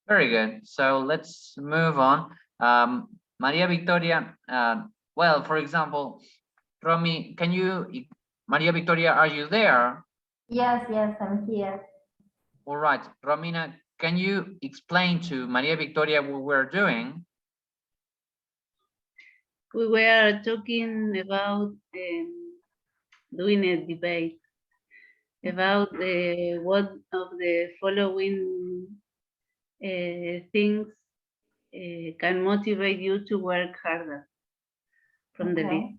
Very good. So let's move on. Maria Victoria, well, for example, Romy, Maria Victoria, are you there? Yes, yes, I'm here. All right. Romina, can you explain to Maria Victoria what we're doing? We were talking about doing a debate about what of the following things can motivate you to work harder from the list.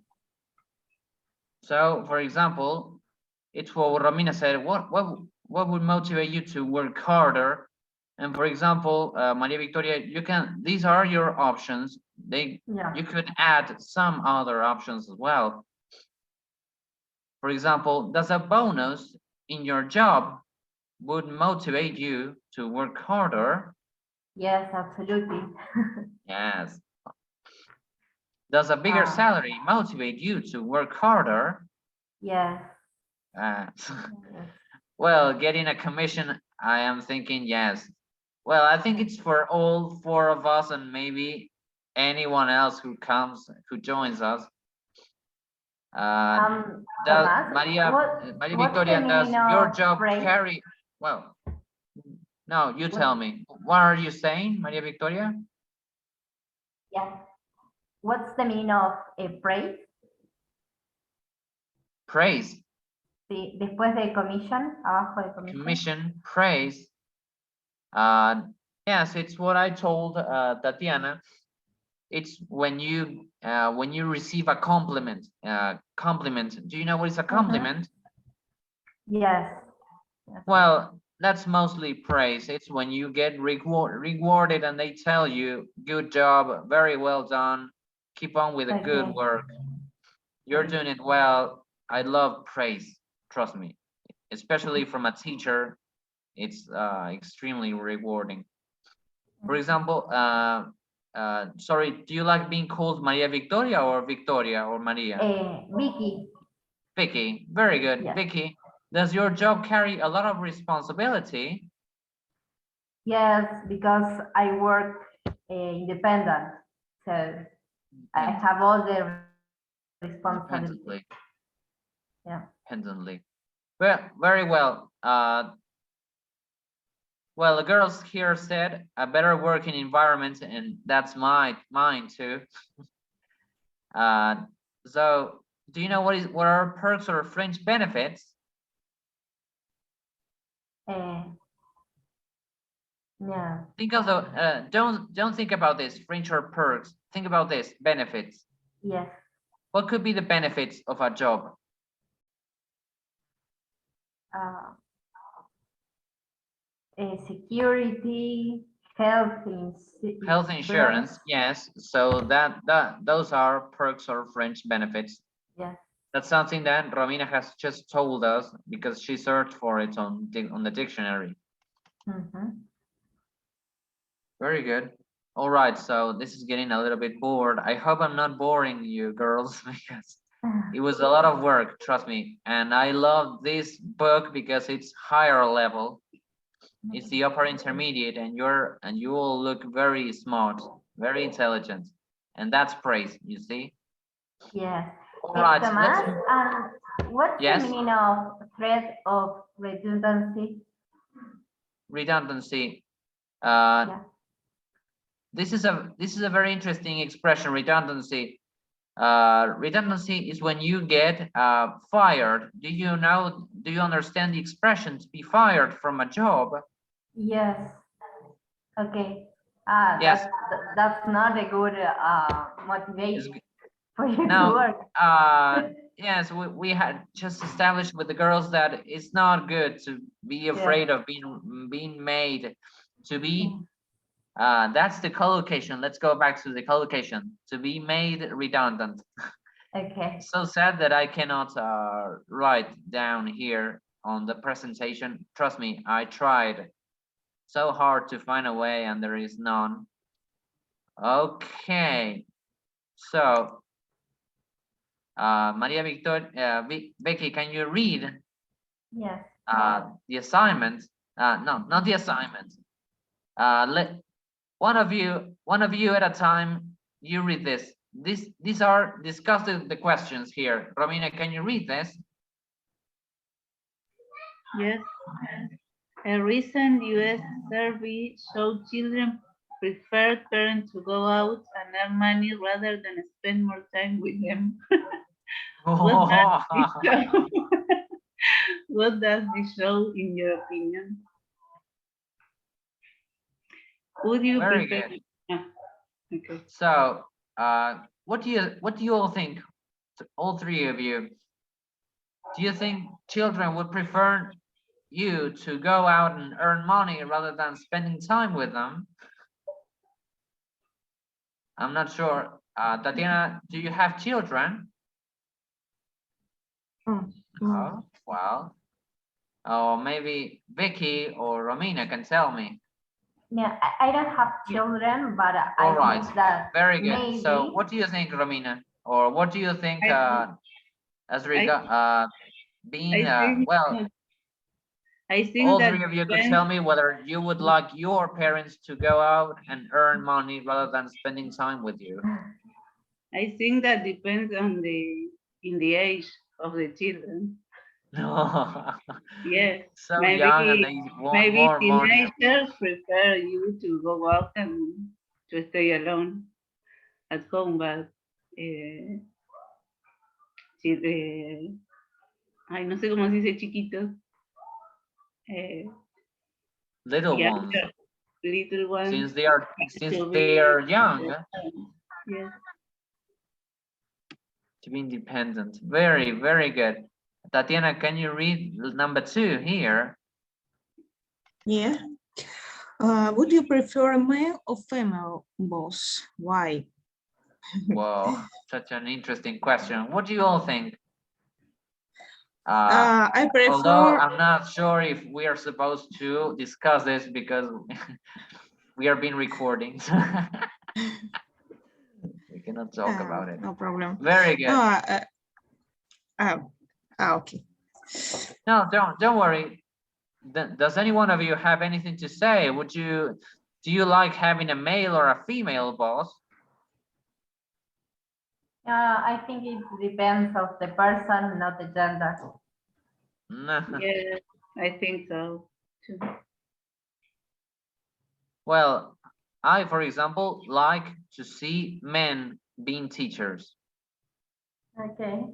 So, for example, it's what Romina said. What would motivate you to work harder? And for example, Maria Victoria, these are your options. You could add some other options as well. For example, does a bonus in your job would motivate you to work harder? Yes, absolutely. Yes. Does a bigger salary motivate you to work harder? Yes. Well, getting a commission, I am thinking yes. Well, I think it's for all four of us and maybe anyone else who joins us. Tomás, Maria Victoria, does your job carry? Well, no, you tell me. What are you saying, Maria Victoria? Yeah. What's the meaning of a praise? Praise. Sí, después de commission, abajo de commission. Commission, praise. Yes, it's what I told Tatiana. It's when you receive a compliment. Compliment. Do you know what is a compliment? Yes. Well, that's mostly praise. It's when you get rewarded and they tell you, good job, very well done, keep on with the good work. You're doing it well. I love praise, trust me, especially from a teacher. It's extremely rewarding. For example, sorry, do you like being called Maria Victoria or Maria? Vicky. Vicky, very good. Yes. Vicky, does your job carry a lot of responsibility? Yes, because I work independent, so I have all the responsibility. Yeah. Independently. Well, very well. Well, the girls here said a better working environment, and that's mine too. So, do you know what are perks or fringe benefits? Yeah. Think of the don't think about this fringe or perks. Think about this benefits. Yes. What could be the benefits of a job? Security, health insurance. Yes. So those are perks or fringe benefits. Yes. That's something that Romina has just told us because she searched for it on the dictionary. Very good. All right, so this is getting a little bit bored. I hope I'm not boring you girls because it was a lot of work, trust me. And I love this book because it's higher level. It's the upper intermediate, and you all look very smart, very intelligent, and that's praise. You see. Yes. All right. Tomás, what's the meaning of threat of redundancy? Redundancy. This is a very interesting expression. Redundancy. Redundancy is when you get fired. Do you understand the expression to be fired from a job? Yes. Okay. Yes. That's not a good motivation for you to work. Yes, we had just established with the girls that it's not good to be afraid of being made to be. That's the collocation. Let's go back to the collocation. To be made redundant. Okay. So sad that I cannot write down here on the presentation. Trust me, I tried so hard to find a way and there is none. Okay. So, Maria Victoria, Becky, can you read? Yes. The assignment? No, not the assignment. Let one of you at a time. You read this. These are discussed the questions here. Romina, can you read this? Yes. A recent US survey showed children prefer parents to go out and earn money rather than spend more time with them. What does this show? What does this show in your opinion? Would you Very prefer? good. Ah, okay. So, what do you all think? All three of you. Do you think children would prefer you to go out and earn money rather than spending time with them? I'm not sure. Tatiana, do you have children? Oh, well. Or maybe Vicky or Romina can tell me. Yeah, I don't have children, but All I right, think that very good. maybe. So what do you think, Romina? Or what do you think as regard being, well, I think all that three of you could depends, tell me whether you would like your parents to go out and earn money rather than spending time with you. I think that depends on the age of the children. No. Yes. So maybe young and they want more money. teenagers prefer you to go out and to stay alone at home, but si ay, no sé cómo se dice chiquitos. Little Yeah, ones. little ones. Since they are young. Yes. To be independent. Very, very good. Tatiana, can you read number 2 here? Yeah. Would you prefer a male or female boss? Why? Wow, such an interesting question. What do you all think? I prefer. Although I'm not sure if we are supposed to discuss this because we are being recording. We cannot talk about it. No problem. Very good. Okay. No, don't worry. Does any one of you have anything to say? Do you like having a male or a female boss? I think it depends of the person, not the gender. Yes, I think so too. Well, I, for example, like to see men being teachers. Okay.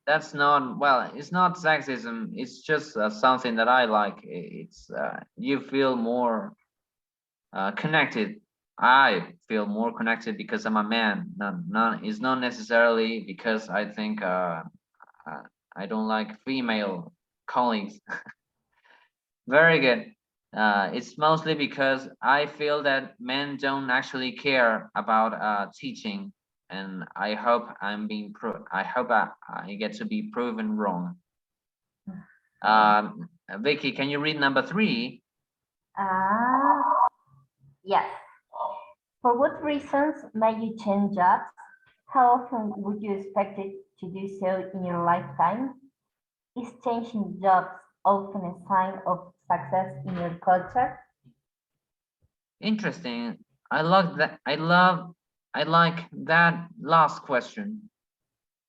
That's not, well, it's not sexism. It's just something that I like. It's you feel more connected. I feel more connected because I'm a man. It's not necessarily because I think I don't like female colleagues. Very good. It's mostly because I feel that men don't actually care about teaching, and I hope I get to be proven wrong. Vicky, can you read number 3? Yes. For what reasons may you change jobs? How often would you expect it to do so in your lifetime? Is changing jobs often a sign of success in your culture? Interesting. I like that last question.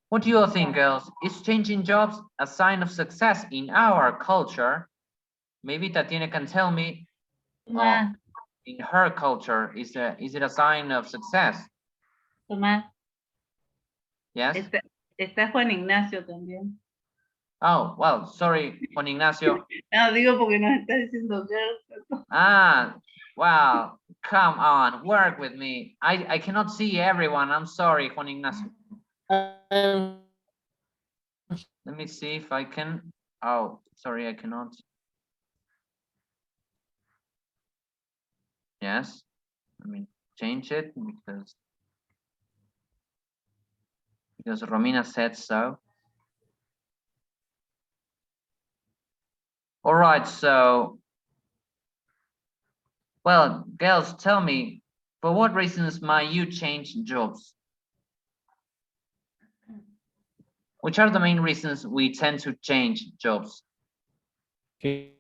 What do you think, girls? Is changing jobs a sign of success in our culture? Maybe Tatiana can tell me. Tomás, In her culture, is it a sign of success? Tomás. Yes. Está Juan Ignacio también. Oh, well, sorry, Juan Ignacio. No, digo porque nos está diciendo girls. Well, come on, work with me. I cannot see everyone. I'm sorry, Juan Ignacio. Let me see if I can. Oh, sorry, I cannot. Yes, let me change it because Romina said so. All right, so, well, girls, tell me, for what reasons might you change jobs? Which are the main reasons we tend to change jobs? Okay.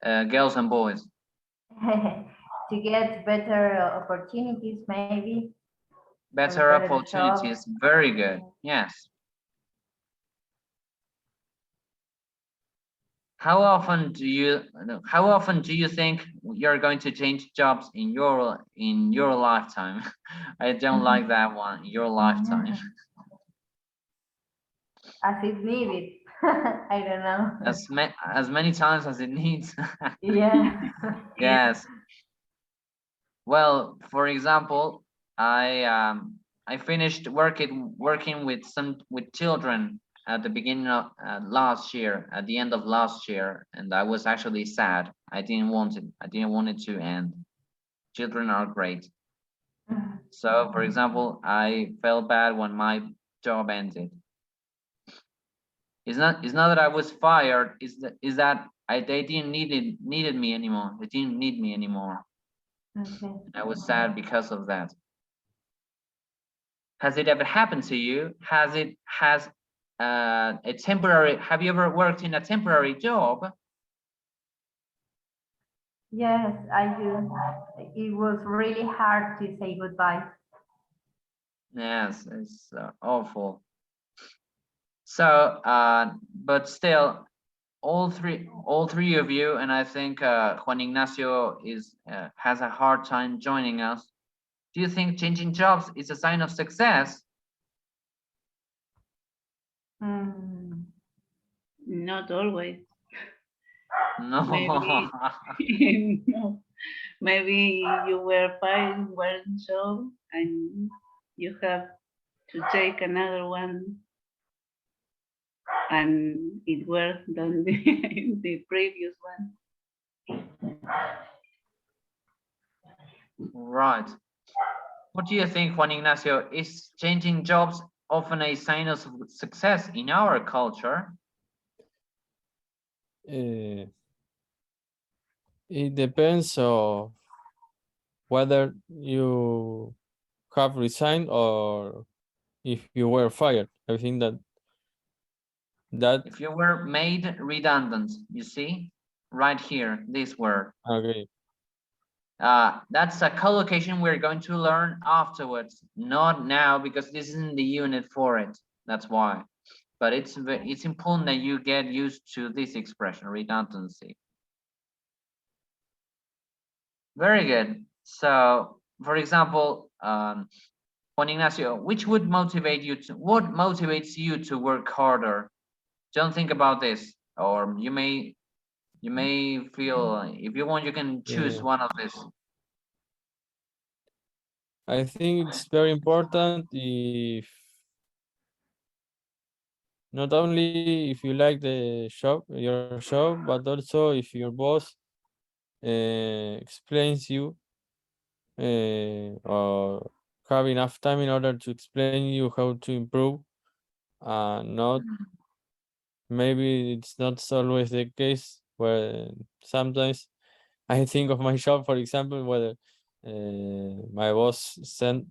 Girls and boys. To get better opportunities, maybe, or Better better job. opportunities. Very good. Yes. How often do you think you're going to change jobs in your lifetime? I don't like that one. Your lifetime. As it's needed. I don't know. As many times as it needs. Yeah. Yes. Well, for example, I finished working with children at the beginning of last year, at the end of last year, and I was actually sad. I didn't want it. I didn't want it to end. Children are great. So, for example, I felt bad when my job ended. It's not that I was fired. Is that they didn't needed me anymore. They didn't need me anymore. Okay. I was sad because of that. Has it ever happened to you? Has a temporary? Have you ever worked in a temporary job? Yes, I do. It was really hard to say goodbye. Yes, it's awful. So, but still, all three of you, and I think Juan Ignacio has a hard time joining us. Do you think changing jobs is a sign of success? Mm, Not always. No. Maybe, no. Maybe you were fine one job and you have to take another one and it worse than the previous one. Right. What do you think, Juan Ignacio? Is changing jobs often a sign of success in our culture? Uh, it depends of whether you have resigned or if you were fired. I think that If you were made redundant, you see, right here, this word. okay. That's a collocation we're going to learn afterwards, not now because this isn't the unit for it. That's why. But it's important that you get used to this expression, redundancy. Very good. So, for example, Juan Ignacio, what motivates you to work harder? Don't think about this, or you may feel if you want, you can choose Yeah. one of this. I think it's very important if not only if you like your shop, but also if your boss explains you or have enough time in order to explain you how to improve. Not maybe it's not always the case where sometimes I think of my shop, for example, whether my boss sent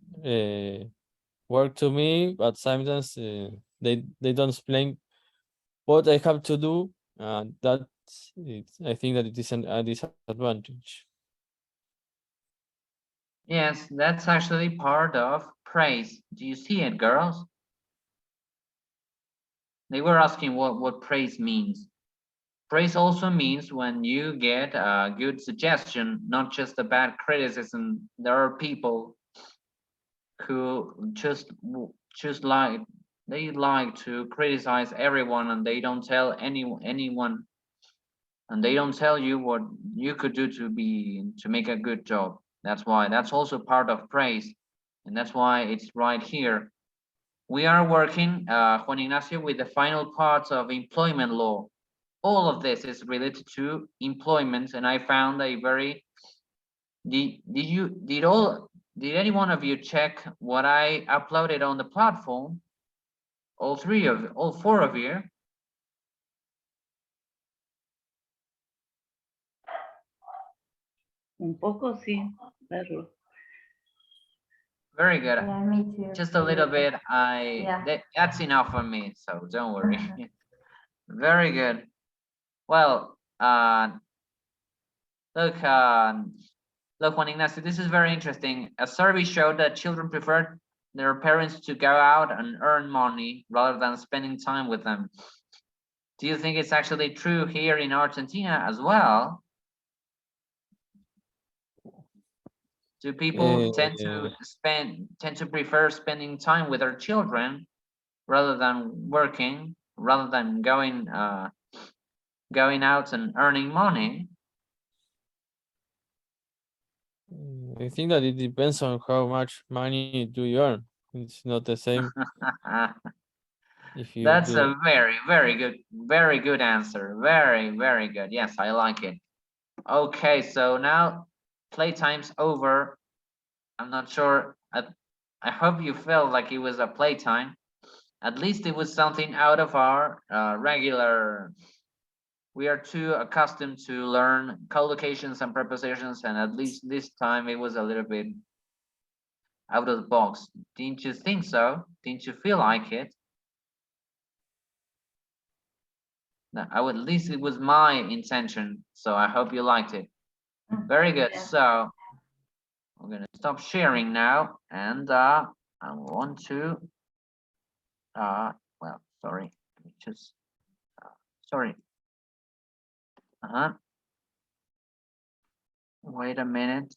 work to me, but sometimes they don't explain what I have to do. I think that it is a disadvantage. Yes, that's actually part of praise. Do you see it, girls? They were asking what praise means. Praise also means when you get a good suggestion, not just a bad criticism. There are people who just like to criticize everyone, and they don't tell anyone, and they don't tell you what you could do to make a good job. That's also part of praise, and that's why it's right here. We are working, Juan Ignacio, with the final parts of employment law. All of this is related to employment, and I found a very did any one of you check what I uploaded on the platform? All four of you? Un poco sí, verlo. Very good. yeah, me too. Just a little bit. That's enough for me, so don't worry. Very good. Well, Look, look, Juan Ignacio, this is very interesting. A survey showed that children prefer their parents to go out and earn money rather than spending time with them. Do you think it's actually true here in Argentina as well? Do people tend to prefer spending time with their children rather than working, rather than going out and earning money? I think that it depends on how much money do you earn. It's not the same if you That's do. a very good answer. Very good. Yes, I like it. Okay, so now playtime's over. I'm not sure. I hope you felt like it was a playtime. At least it was something out of our regular. We are too accustomed to learn collocations and prepositions, and at least this time it was a little bit out of the box. Didn't you think so? Didn't you feel like it? No, at least it was my intention, so I hope you liked it. Very good. Yeah. So I'm gonna stop sharing now, and I want to. Well, sorry, just sorry. Wait a minute.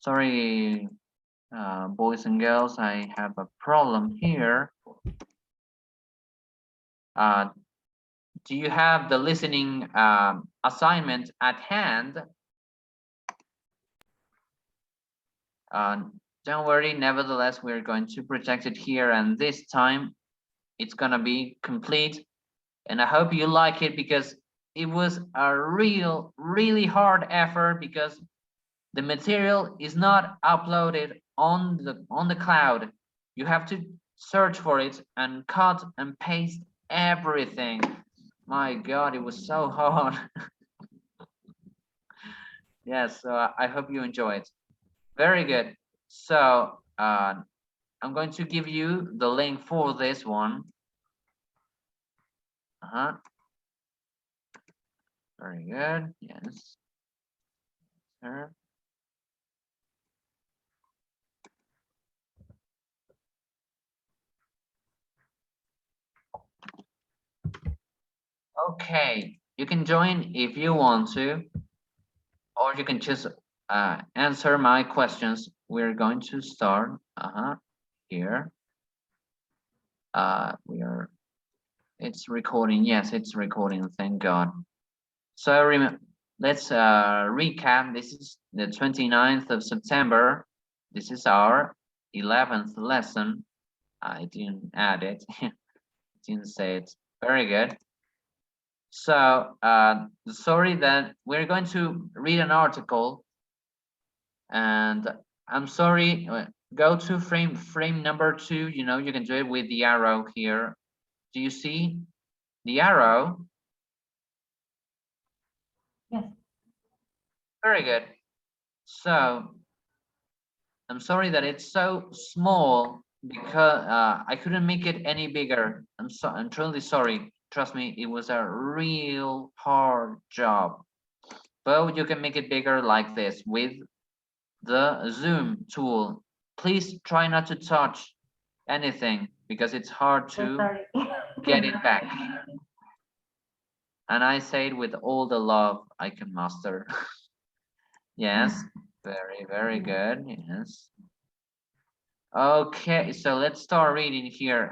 Sorry, boys and girls. I have a problem here. Do you have the listening assignment at hand? Don't worry, nevertheless, we're going to protect it here, and this time it's gonna be complete. And I hope you like it, because it was a really hard effort, because the material is not uploaded on the cloud. You have to search for it and cut and paste everything. My God, it was so hard. Yes, so I hope you enjoy it. Very good. So I'm going to give you the link for this one. Very good. Yes. Sure. Okay, you can join if you want to, or you can just answer my questions. We're going to start here. It's recording. Yes, it's recording. Thank God. So let's recap. This is the 29th of September. This is our 11th lesson. I didn't add it. Didn't say it. Very good. So sorry that we're going to read an article, and I'm sorry, go to frame number 2. You know, you can do it with the arrow here. Do you see the arrow? Yes. Very good. So I'm sorry that it's so small, because I couldn't make it any bigger. I'm truly sorry. Trust me, it was a real hard job. But you can make it bigger like this with the zoom tool. Please try not to touch anything, because it's hard So to sorry. get it back. And I say it with all the love I can muster. Yes, very good. Yes. Okay, so let's start reading here.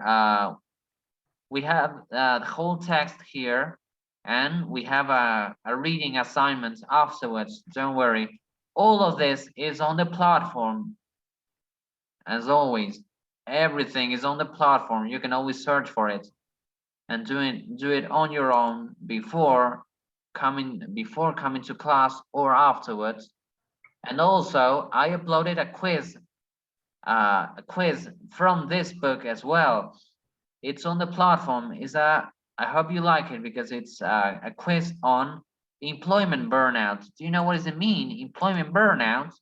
We have the whole text here, and we have a reading assignment afterwards. Don't worry. All of this is on the platform. As always, everything is on the platform. You can always search for it and do it on your own before coming to class or afterwards. And also, I uploaded a quiz from this book as well. It's on the platform. I hope you like it, because it's a quiz on employment burnout. Do you know what does it mean, employment burnout?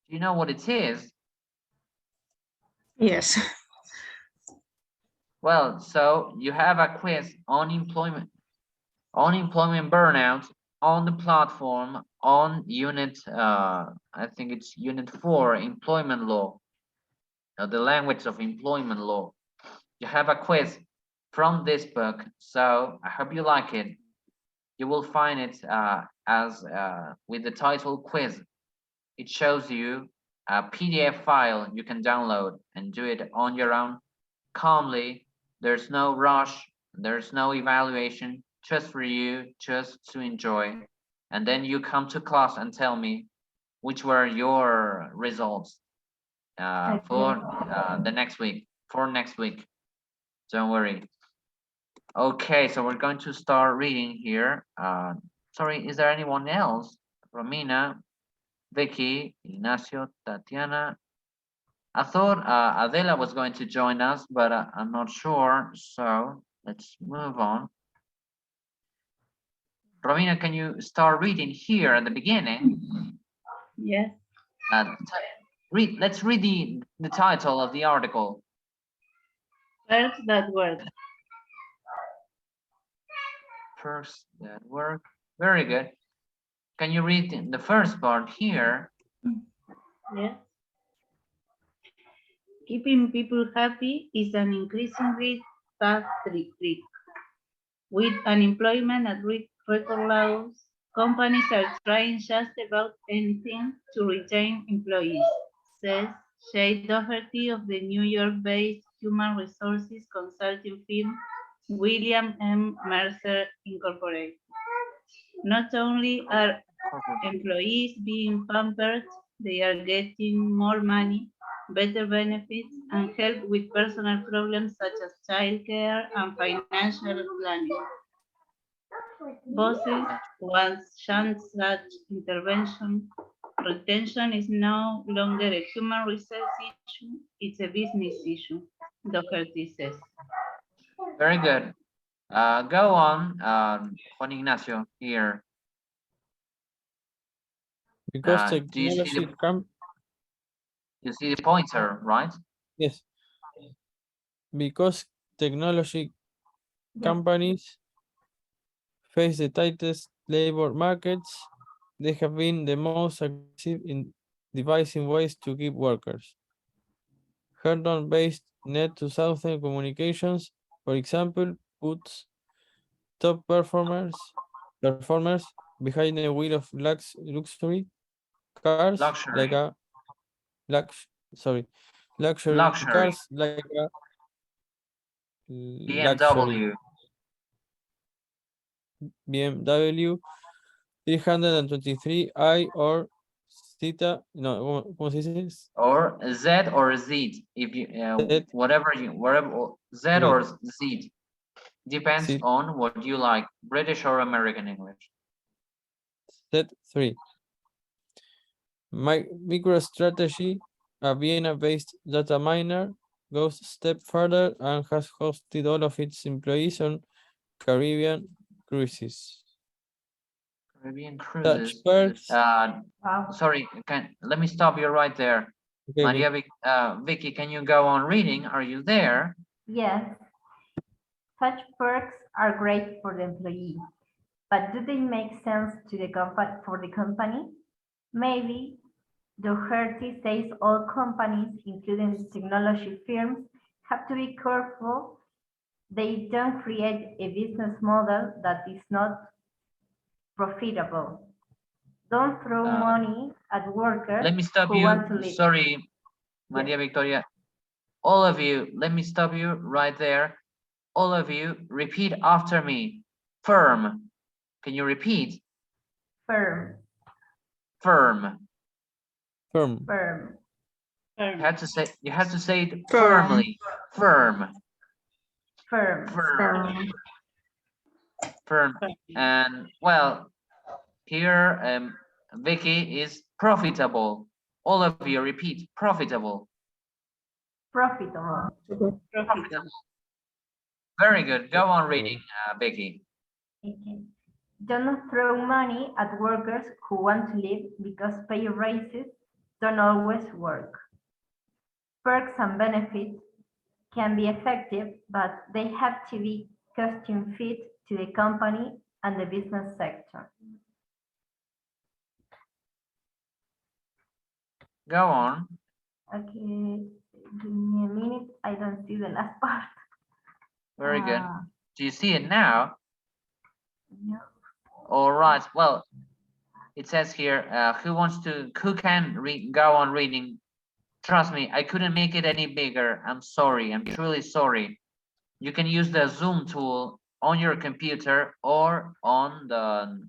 You know what it is? Yes. Well, so you have a quiz on employment burnout on the platform on unit, I think it's unit 4, employment law, the language of employment law. You have a quiz from this book, so I hope you like it. You will find it as with the title quiz. It shows you a PDF file you can download and do it on your own calmly. There's no rush, there's no evaluation, just for you, just to enjoy. And then you come to class and tell me which were your results for the next week, for next week. Don't worry. Okay, so we're going to start reading here. Sorry, is there anyone else? Romina, Vicky, Ignacio, Tatiana. I thought Adela was going to join us, but I'm not sure. So let's move on. Romina, can you start reading here at the beginning? Yes. Let's read the title of the article. Perks that work. Perks that work. Very good. Can you read the first part here? Yes. Keeping people happy is an increasingly tough trick. With unemployment at record lows, companies are trying just about anything to retain employees, says Shay Doherty of the New York-based human resources consulting firm William M. Mercer Incorporated. Not only are employees being pampered, they are getting more money, better benefits, and help with personal problems such as childcare and financial planning. Bosses once shunned such intervention. Retention is no longer a human resource issue, it's a business issue, Doherty says. Very good. Go on, Juan Ignacio, here. Because Do you see technology you see the pointer, right? yes, because technology companies face the tightest labor markets, they have been the most aggressive in devising ways to keep workers. Herndon-based Net 2000 Communications, for example, puts top performers behind a wheel of luxury cars like Luxury. a luxury Luxury. cars like a luxury BMW. BMW 323i or Zeta, no, ¿cómo se dice? Or Z or Z, if you Z, whatever Z okay, or Z, depends Z, on what you like, British or American English. Z3. MicroStrategy, a Vienna-based data miner, goes a step further and has hosted all of its employees on Caribbean cruises. Caribbean Such cruises. perks. Wow. Sorry, let me stop you right there. Okay, Maria Vicky, can you go on reading? Are you there? Yes, such perks are great for the employee, but do they make sense to the company? Maybe Doherty says all companies, including technology firms, have to be careful they don't create a business model that is not profitable. Don't throw money at workers Let me stop who want to you. leave. Sorry, Maria Victoria. All of you, let me stop you right there. All of you, repeat after me. Firm. Can you repeat? Firm. Firm. firm. Firm. You have to say it Firm. firmly. Firm. Firm. Firm. Firm. And well, here Vicky is profitable. All of you repeat profitable. Profitable. Profitable. Very good. Go on reading, Vicky. Okay. Don't throw money at workers who want to leave because pay raises don't always work. Perks and benefits can be effective, but they have to be custom fit to the company and the business sector. Go on. Okay, give me a minute. I don't see the last part. Very good. Ah, Do you see it now? no. All right. Well, it says here, who can read, go on reading? Trust me, I couldn't make it any bigger. I'm sorry. I'm truly sorry. You can use the Zoom tool on your computer or on the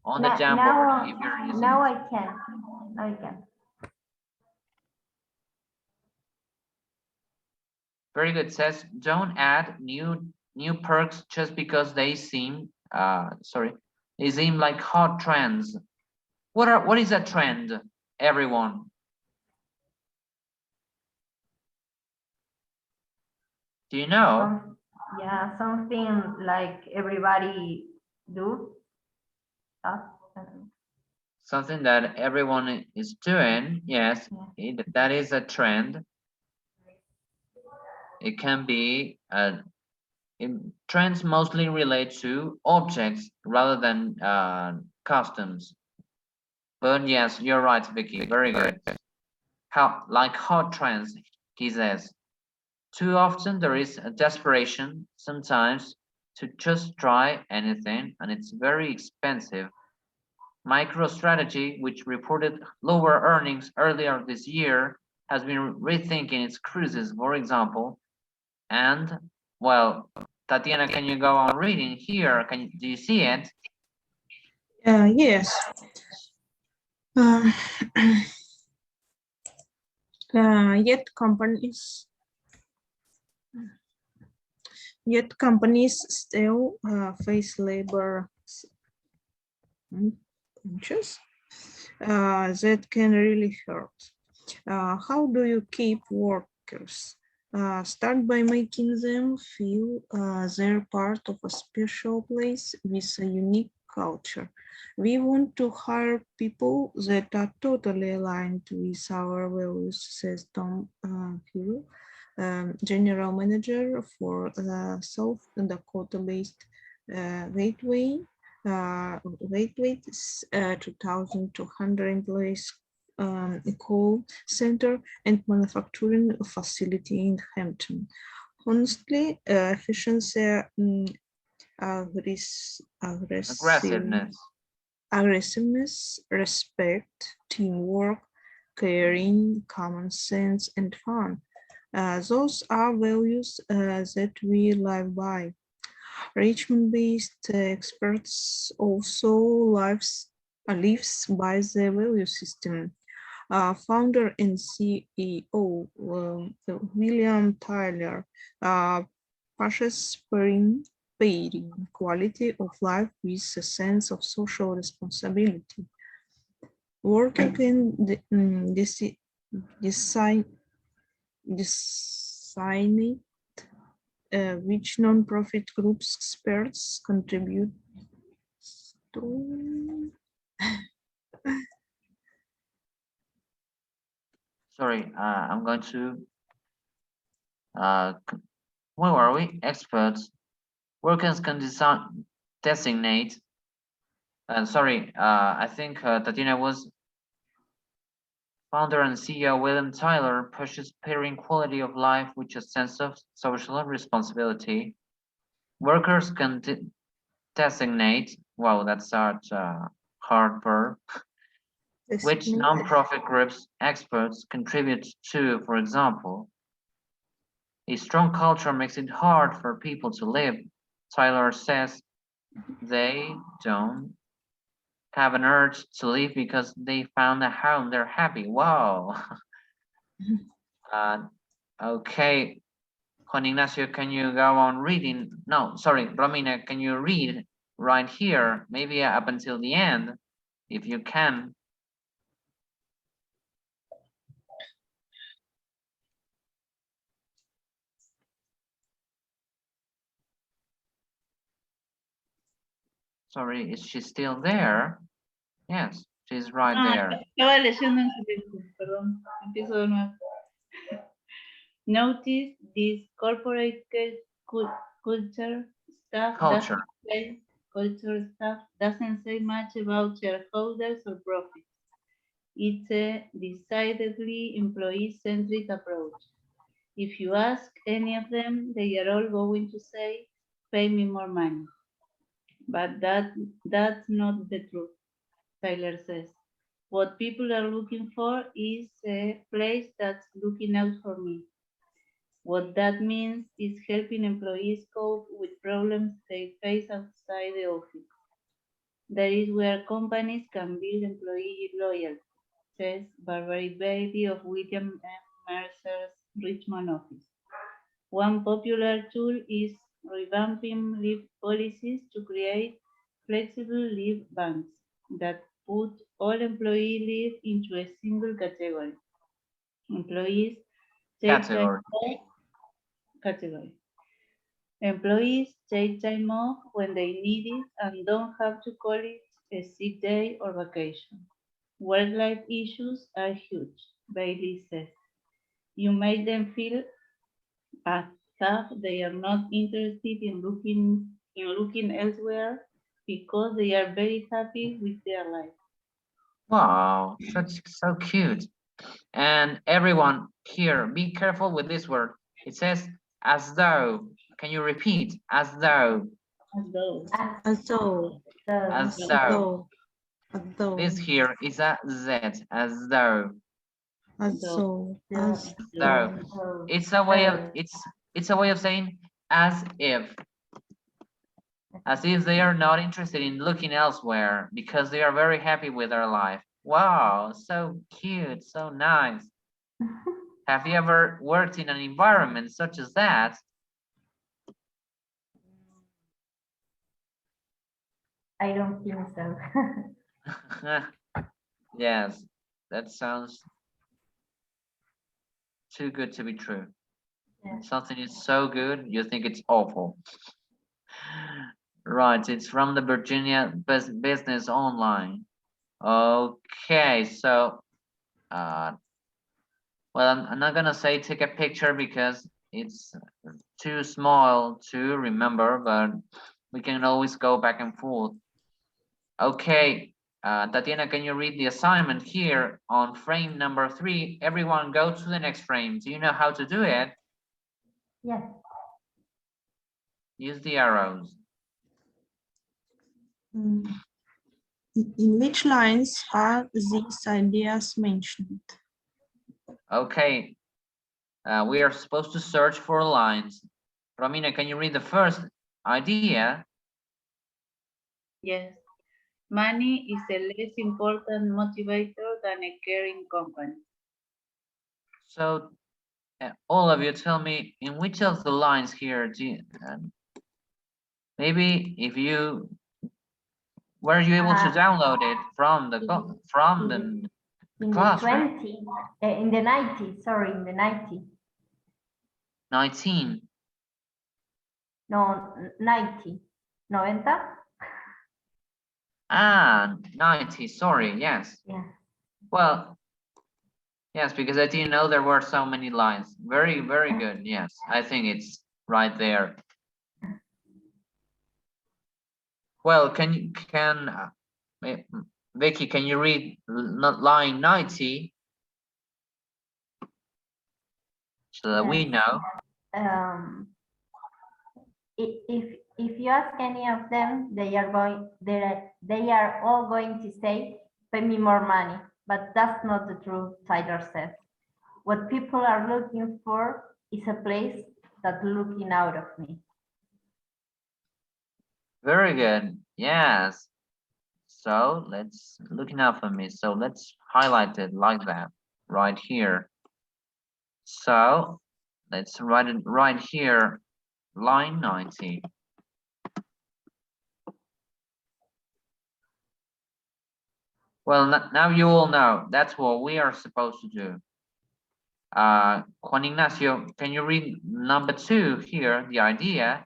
Jamboard if you're using Now it. I can. Now I can. Very good. It says don't add new perks just because they seem like hot trends. What is a trend, everyone? Do you know? Yeah, something like everybody do. That, Something that everyone is doing. Yes, that is a trend. It can be trends mostly relate to objects rather than customs. But yes, you're right, Vicky. Very good. Like hot trends, he says. Too often there is a desperation sometimes to just try anything, and it's very expensive. MicroStrategy, which reported lower earnings earlier this year, has been rethinking its cruises, for example. And, well, Tatiana, can you go on reading here? Do you see it? Yes. Yet companies still face labor pinches that can really hurt. How do you keep workers? Start by making them feel they're part of a special place with a unique culture. We want to hire people that are totally aligned with our values, says Tom Hugh, General Manager for South Dakota-based Gateway. Gateway is 2,200 employees call center and manufacturing facility in Hampton. Honestly, efficiency, aggressiveness, respect, teamwork, caring, common sense, and fun. Those are values that we live by. Richmond-based experts also lives by the value system. Founder and CEO William Tyler pushes pairing quality of life with a sense of social responsibility. Worker can decide which non-profit groups experts contribute to. Sorry, I'm going to, where were we? Experts. Workers can designate, sorry, I think Tatiana was founder and CEO William Tyler pushes pairing quality of life with a sense of social responsibility. Workers can designate, wow, that's such a hard verb, which nonprofit groups experts contribute to, for example. A strong culture makes it hard for people to live. Tyler says they don't have an urge to leave because they found a home, they're happy. Wow. Okay, Juan Ignacio, can you go on reading? No, sorry, Romina, can you read right here, maybe up until the end, if you can? Sorry, is she still there? Yes, She's right No, there. estaba leyendo en silencio, perdón. Empiezo de nuevo. Notice this corporate culture stuff Culture. doesn't say much about shareholders or profits. It's a decidedly employee-centric approach. If you ask any of them, they are all going to say, pay me more money. But that's not the truth, Tyler says. What people are looking for is a place that's looking out for me. What that means is helping employees cope with problems they face outside the office. That is where companies can build employee loyalty, says Barbara Beatty of William M. Mercer's Richmond office. One popular tool is revamping leave policies to create flexible leave banks that put all employee leave into a single category. Employees take time off category. Employees take time off when they need it and don't have to call it a sick day or vacation. Work-life issues are huge, Bailey says. You make them feel as tough they are not interested in looking elsewhere because they are very happy with their life. Wow, so cute. And everyone here, be careful with this word. It says as though. Can you repeat? As though. As though. As though. As As though. though. As though. This here is a Z. As though. As though. As Though. So, It's a way of it's a way of saying as if. As if they are not interested in looking elsewhere because they are very happy with their life. Wow, so cute, so nice. Have you ever worked in an environment such as that? I don't think so. Yes, that sounds too good to be true. Yeah. Something is so good, you think it's awful. Right, it's from the Virginia Business Online. Okay, so, well, I'm not gonna say take a picture because it's too small to remember, but we can always go back and forth. Okay, Tatiana, can you read the assignment here on frame number 3? Everyone go to the next frame. Do you know how to do it? Yes. Use the arrows. In which lines are these ideas mentioned? Okay, we are supposed to search for lines. Romina, can you read the first idea? Yes. Money is a less important motivator than a caring company. So, all of you tell me in which of the lines here do you, maybe if you were you able to download it from the in the classroom? 20, in the 90, sorry, in the 90. 19. No, 90. 90? Ah, 90, sorry, yes. Yeah. Well, yes, because I didn't know there were so many lines. Very, very good, yes. I think it's right there. Well, Vicky, can you read line 90? So that we know. If you ask any of them, they are all going to say, pay me more money, but that's not the truth, Tyler says. What people are looking for is a place that's looking out of me. Very good, yes. So let's looking out for me. So let's highlight it like that right here. So let's write it right here, line 90. Well, now you all know that's what we are supposed to do. Juan Ignacio, can you read number 2 here, the idea?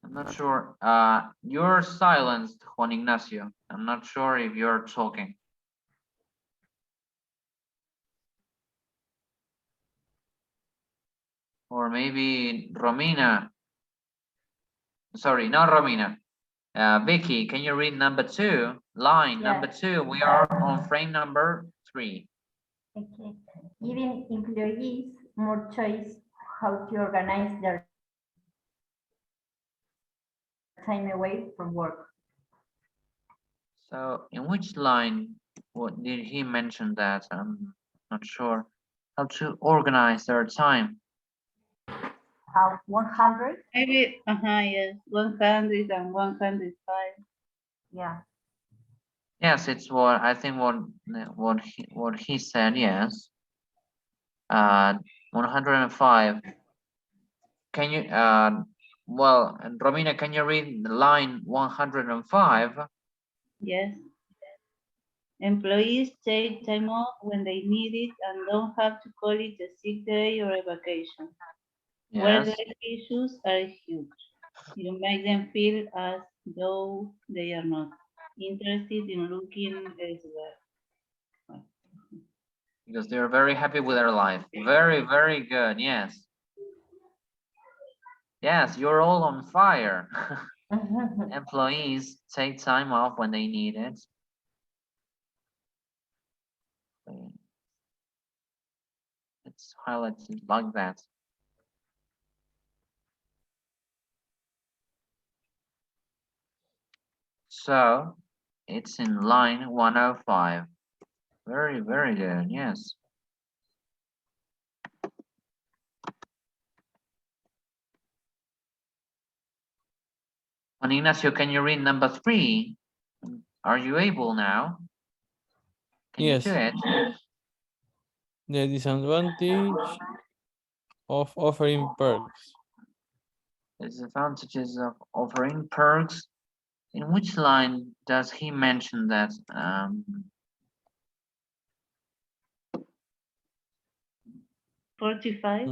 I'm not sure. You're silenced, Juan Ignacio. I'm not sure if you're talking. Or maybe Romina. Sorry, not Romina. Vicky, can you read number 2? Line number 2. We are on frame number 3. Okay. Giving employees more choice how to organize their time away from work. So in which line what did he mention that? I'm not sure. How to organize their time. 100? Maybe, yes, 100 and 105. Yeah. Yes, it's what I think what he said, yes. 105. Can you well, Romina, can you read the line 105? Yes. Employees take time off when they need it and don't have to call it a sick day or a vacation. Yes. Work-life issues are huge. You make them feel as though they are not interested in looking elsewhere. Because they're very happy with their life. Very, very good. Yes. Yes, you're all on fire. Employees take time off when they need it. It's highlighted like that. So it's in line 105. Very, very good. Yes. Juan Ignacio, can you read number 3? Are you able now? Can Yes. you do it? The disadvantage of offering perks. Disadvantages of offering perks. In which line does he mention that? 45?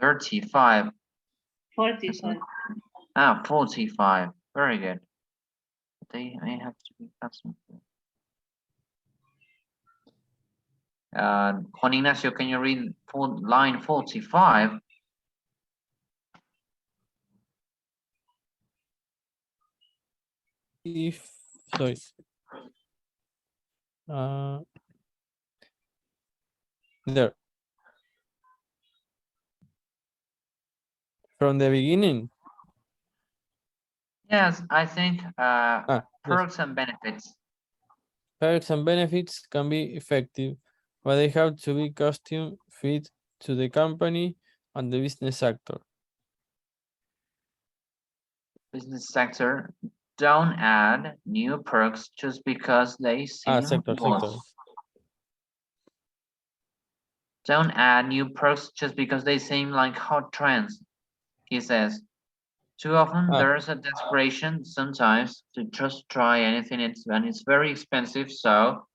35. 45. 45. Very good. They may have to be custom. Juan Ignacio, can you read line 45? If, sorry. There. From the beginning. Yes, I think Yes. perks and benefits. Perks and benefits can be effective, but they have to be custom fit to the company and the business sector. Business sector, don't add new perks just because they seem Sector. Don't add new perks just because they seem like hot trends, he says. Too often there's a desperation sometimes to just try anything, and it's very expensive. So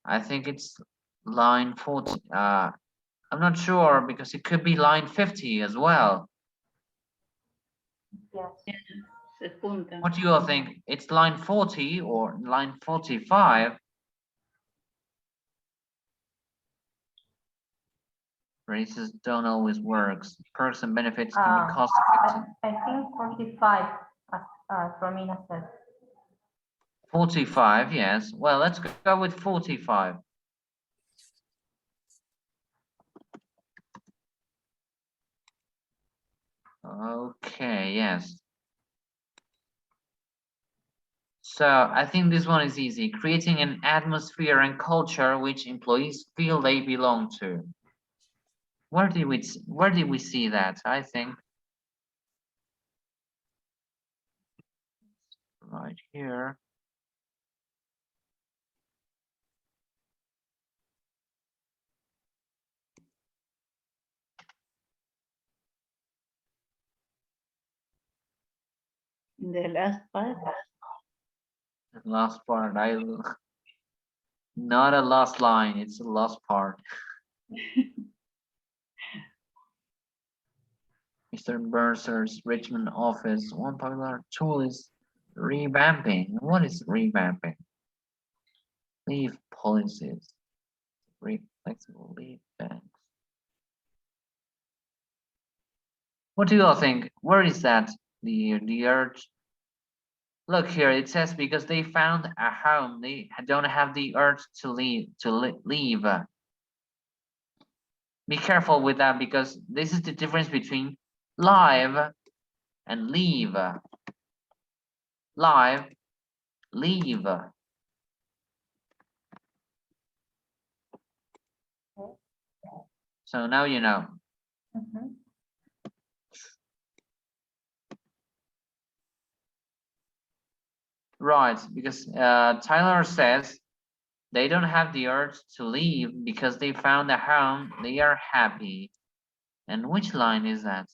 I think it's line 40. I'm not sure because it could be line 50 as well. Yes. What do you all think? It's line 40 or line 45? Phrases don't always work. Perks and benefits can be cost effective. I think 45, as Romina said. 45, yes. Well, let's go with 45. Okay, yes. So I think this one is easy. Creating an atmosphere and culture which employees feel they belong to. Where did we see that? I think right here. The last part. The last part. Not a last line. It's the last part. Mr. Mercer's Richmond office. One popular tool is revamping. What is revamping? Leave policies. Flexible leave banks. What do you all think? Where is that? The urge. Look here, it says because they found a home, they don't have the urge to leave. Be careful with that because this is the difference between live and leave. Live, leave. So now you know. Mhm. Right, because Tyler says they don't have the urge to leave because they found a home, they are happy. And which line is that?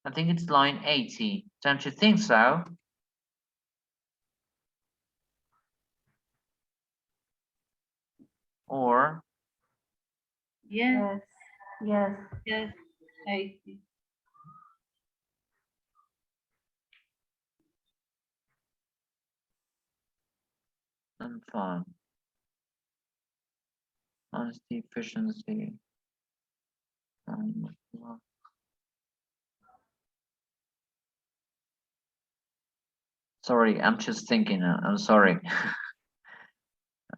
I think it's line 80. Don't you think so? Or Yes, Yes. yes, I see. and fun. Honesty, efficiency. Sorry, I'm just thinking. I'm sorry.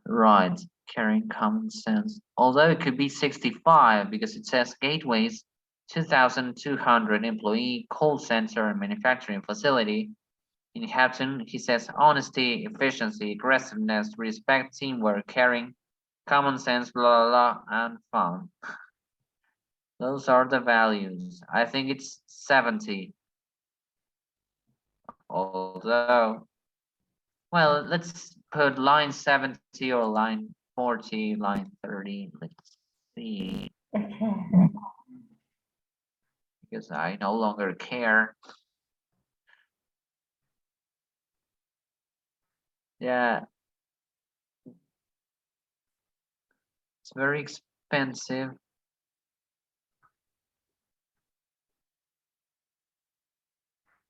Right, carrying common sense. Although it could be 65 because it says gateways, 2,200 employee call center and manufacturing facility. In Hampton, he says honesty, efficiency, aggressiveness, respect, teamwork, caring, common sense, blah, blah, blah, and fun. Those are the values. I think it's 70. Although, well, let's put line 70 or line 40, line 30. Let's see, Okay. because I no longer care. Yeah, it's very expensive.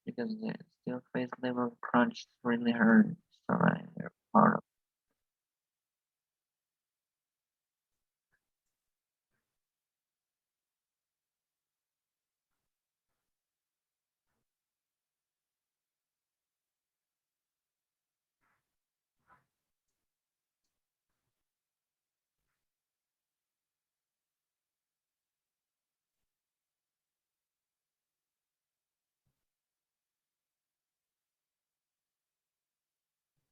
Because they still face labor crunch, it's really hurt. All right.